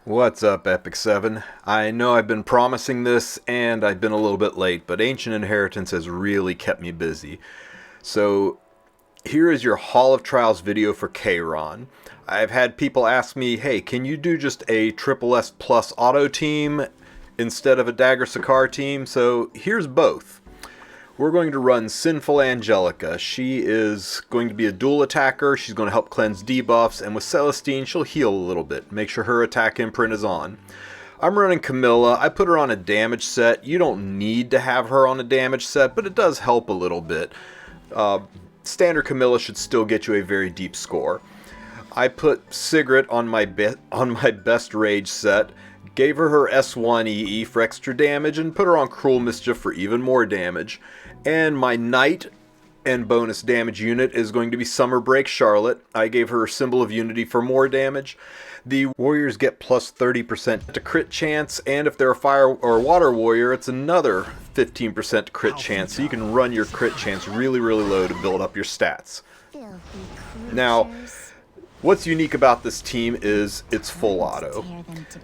What's up, Epic 7? I know I've been promising this, and I've been a little bit late, but Ancient Inheritance has really kept me busy. So, here is your Hall of Trials video for Kayron. I've had people ask me, hey, can you do just a SSS plus auto team instead of a Dagger Sicar team? So, here's both. We're going to run Sinful Angelica. She is going to be a dual attacker. She's going to help cleanse debuffs, and with Celestine, she'll heal a little bit. Make sure her attack imprint is on. I'm running Camilla. I put her on a damage set. You don't need to have her on a damage set, but it does help a little bit. Standard Camilla should still get you a very deep score. I put Sigrid on my best rage set. Gave her S1 EE for extra damage and put her on Cruel Mischief for even more damage. And my Knight and bonus damage unit is going to be Summer Break Charlotte. I gave her Symbol of Unity for more damage. The warriors get plus 30% to crit chance, and if they're a fire or water warrior, it's another 15% crit chance, so you can run your crit chance really, really low to build up your stats. Now, what's unique about this team is it's full auto.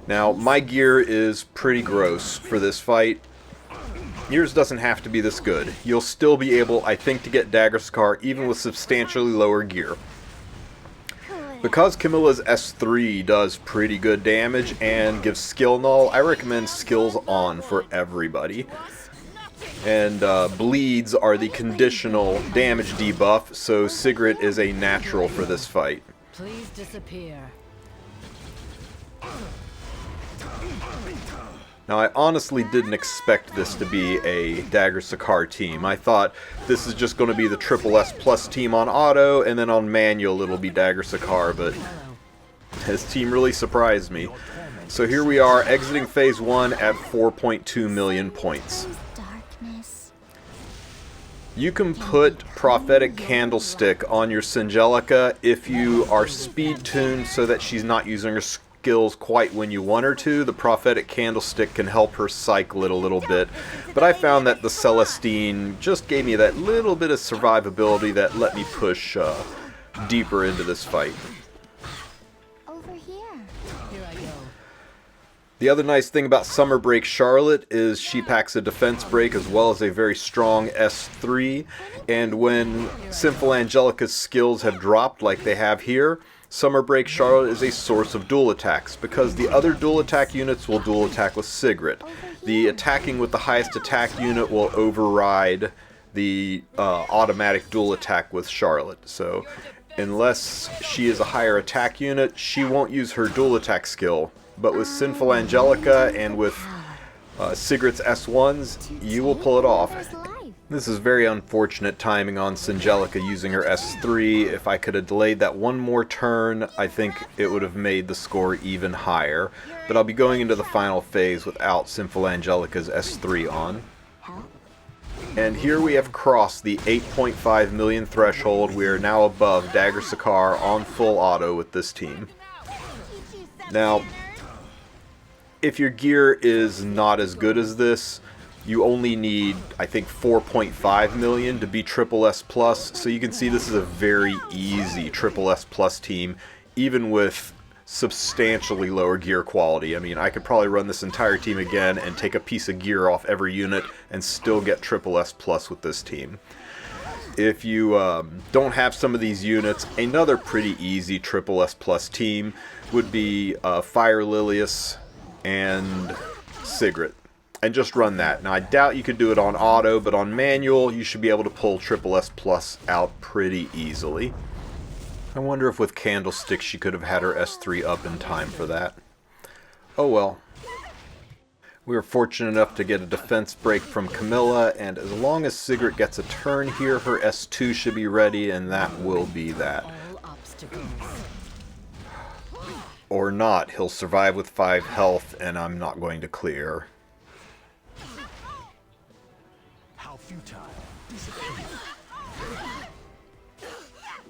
Now, my gear is pretty gross for this fight. Yours doesn't have to be this good. You'll still be able, I think, to get Dagger Sicar even with substantially lower gear. Because Camilla's S3 does pretty good damage and gives skill null, I recommend skills on for everybody. And bleeds are the conditional damage debuff, so Sigrid is a natural for this fight. Please disappear. Now, I honestly didn't expect this to be a Dagger Sicar team. I thought this is just going to be the SSS plus team on auto, and then on manual it'll be Dagger Sicar, but this team really surprised me. So here we are, exiting Phase 1 at 4.2 million points. You can put Prophetic Candlestick on your Singelica if you are speed tuned so that she's not using her skills quite when you want her to. The Prophetic Candlestick can help her cycle it a little bit, but I found that the Celestine just gave me that little bit of survivability that let me push deeper into this fight. The other nice thing about Summer Break Charlotte is she packs a defense break as well as a very strong S3, and when Sinful Angelica's skills have dropped like they have here, Summer Break Charlotte is a source of dual attacks, because the other dual attack units will dual attack with Sigrid. The attacking with the highest attack unit will override the automatic dual attack with Charlotte, so unless she is a higher attack unit, she won't use her dual attack skill. But with Sinful Angelica and with Sigrid's S1s, you will pull it off. This is very unfortunate timing on Singelica using her S3. If I could have delayed that one more turn, I think it would have made the score even higher. But I'll be going into the final phase without Sinful Angelica's S3 on. And here we have crossed the 8.5 million threshold. We are now above Dagger Sicar on full auto with this team. Now, if your gear is not as good as this, you only need, I think, 4.5 million to be SSS plus, so you can see this is a very easy SSS plus team, even with substantially lower gear quality. I mean, I could probably run this entire team again and take a piece of gear off every unit and still get SSS plus with this team. If you don't have some of these units, another pretty easy SSS plus team would be Fire Lilius and Sigrid, and just run that. Now, I doubt you could do it on auto, but on manual you should be able to pull SSS plus out pretty easily. I wonder if with Candlestick she could have had her S3 up in time for that. Oh well. We were fortunate enough to get a defense break from Camilla, and as long as Sigrid gets a turn here, her S2 should be ready, and that will be that. Or not. He'll survive with 5 health, and I'm not going to clear. How futile.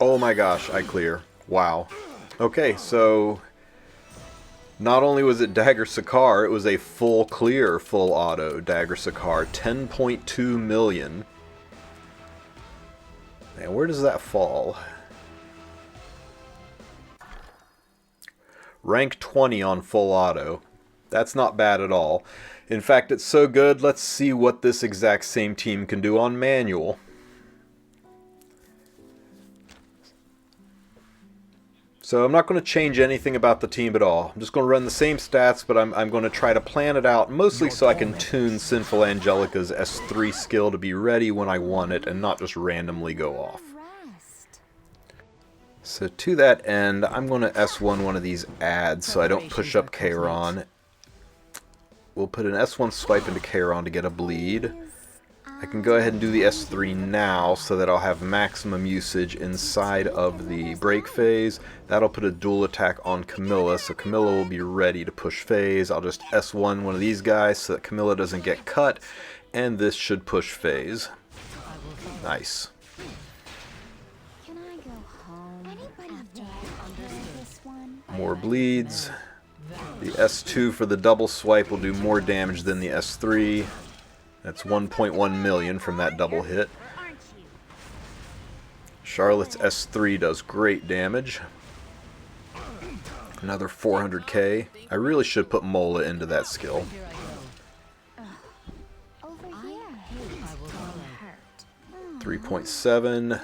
Oh my gosh, I clear. Wow. Okay, so not only was it Dagger Sicar, it was a full clear, full auto Dagger Sicar. 10.2 million. Man, where does that fall? Rank 20 on full auto. That's not bad at all. In fact, it's so good, let's see what this exact same team can do on manual. So I'm not going to change anything about the team at all. I'm just going to run the same stats, but I'm going to try to plan it out, mostly so I can tune Sinful Angelica's S3 skill to be ready when I want it, and not just randomly go off. So to that end, I'm going to S1 one of these ads so I don't push up Kayron. We'll put an S1 swipe into Kayron to get a bleed. I can go ahead and do the S3 now so that I'll have maximum usage inside of the break phase. That'll put a dual attack on Camilla, so Camilla will be ready to push phase. I'll just S1 one of these guys so that Camilla doesn't get cut, and this should push phase. Nice. Can I go home after this one? More bleeds. The S2 for the double swipe will do more damage than the S3. That's 1.1 million from that double hit. Charlotte's S3 does great damage. Another 400k. I really should put Mola into that skill. Over here. 3.7.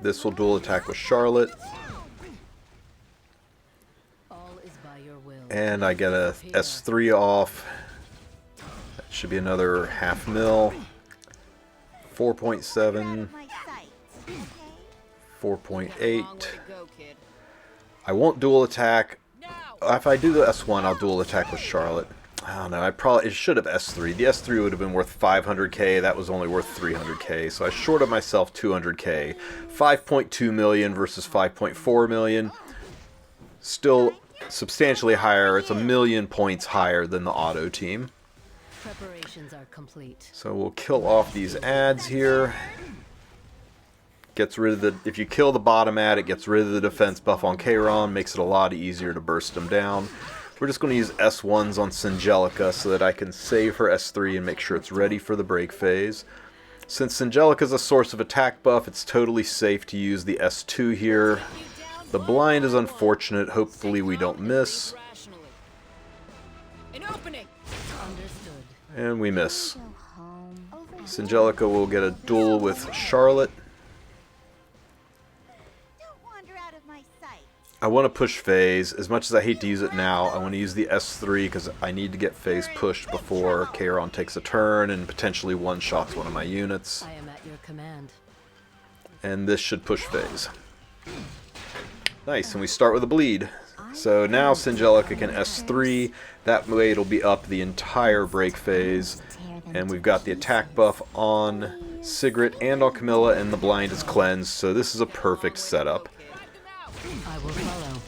This will dual attack with Charlotte. And I get a S3 off. That should be another half mil. 4.7. 4.8. I won't dual attack. If I do the S1, I'll dual attack with Charlotte. I don't know. It should have S3. The S3 would have been worth 500k. That was only worth 300k. So I shorted myself 200k. 5.2 million versus 5.4 million. Still substantially higher. It's 1,000,000 points higher than the auto team. Preparations are complete. So we'll kill off these ads here. Gets rid of the. If you kill the bottom ad, it gets rid of the defense buff on Kayron. Makes it a lot easier to burst them down. We're just going to use S1s on Singelica so that I can save her S3 and make sure it's ready for the break phase. Since Singelica is a source of attack buff, it's totally safe to use the S2 here. The blind is unfortunate. Hopefully we don't miss. And we miss. Singelica will get a duel with Charlotte. I want to push phase. As much as I hate to use it now, I want to use the S3 because I need to get phase pushed before Kayron takes a turn and potentially one-shots one of my units. I am at your command. And this should push phase. Nice, and we start with a bleed. So now Singelica can S3. That way it'll be up the entire break phase. And we've got the attack buff on Sigrid and on Camilla, and the blind is cleansed. So this is a perfect setup. I will follow.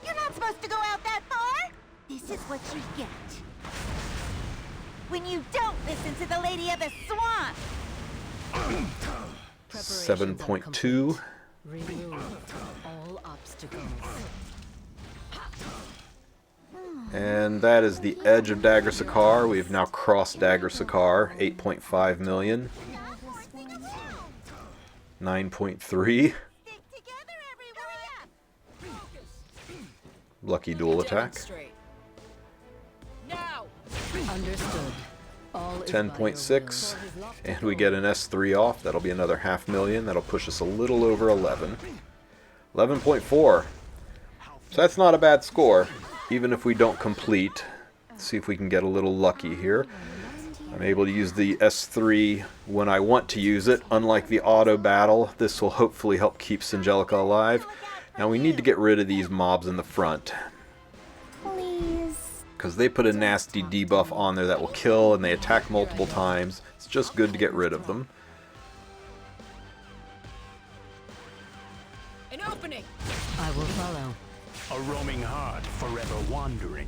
You're not supposed to go out that far. This is what you get when you don't listen to the Lady of the Swamp. 7.2. Remove all obstacles. And that is the edge of Dagger Sicar. We've now crossed Dagger Sicar. 8.5 million. 9.3. Lucky dual attack. Understood. 10.6. And we get an S3 off. That'll be another 500,000. That'll push us a little over 11. 11.4. So that's not a bad score, even if we don't complete. Let's see if we can get a little lucky here. I'm able to use the S3 when I want to use it. Unlike the auto battle, this will hopefully help keep Singelica alive. Now we need to get rid of these mobs in the front, because they put a nasty debuff on there that will kill, and they attack multiple times. It's just good to get rid of them. An opening. I will follow. A roaming heart, forever wandering.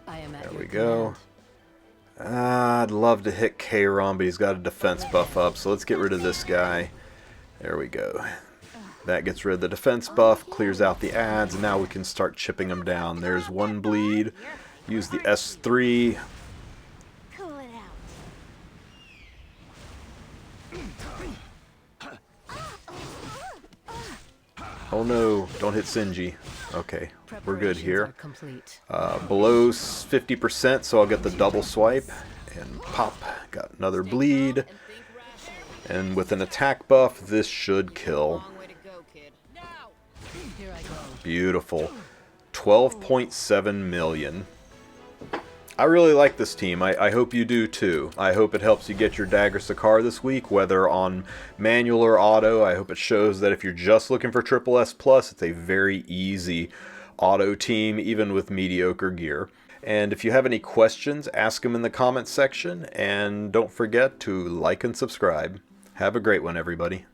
I am at There your we go. command. I'd love to hit Kayron, but he's got a defense buff up, so let's get rid of this guy. There we go. That gets rid of the defense buff, clears out the ads, and now we can start chipping them down. There's one bleed. Use the S3. Cool it out. Oh no, don't hit Sinji. Okay, we're good Preparations here. are complete. Below 50%, so I'll get the double swipe. And pop, got another bleed. And with an attack buff, this should kill. Here I go. Beautiful. 12.7 million. I really like this team. I hope you do too. I hope it helps you get your Dagger Sicar this week, whether on manual or auto. I hope it shows that if you're just looking for Triple S Plus, it's a very easy auto team, even with mediocre gear. And if you have any questions, ask them in the comments section. And don't forget to like and subscribe. Have a great one, everybody.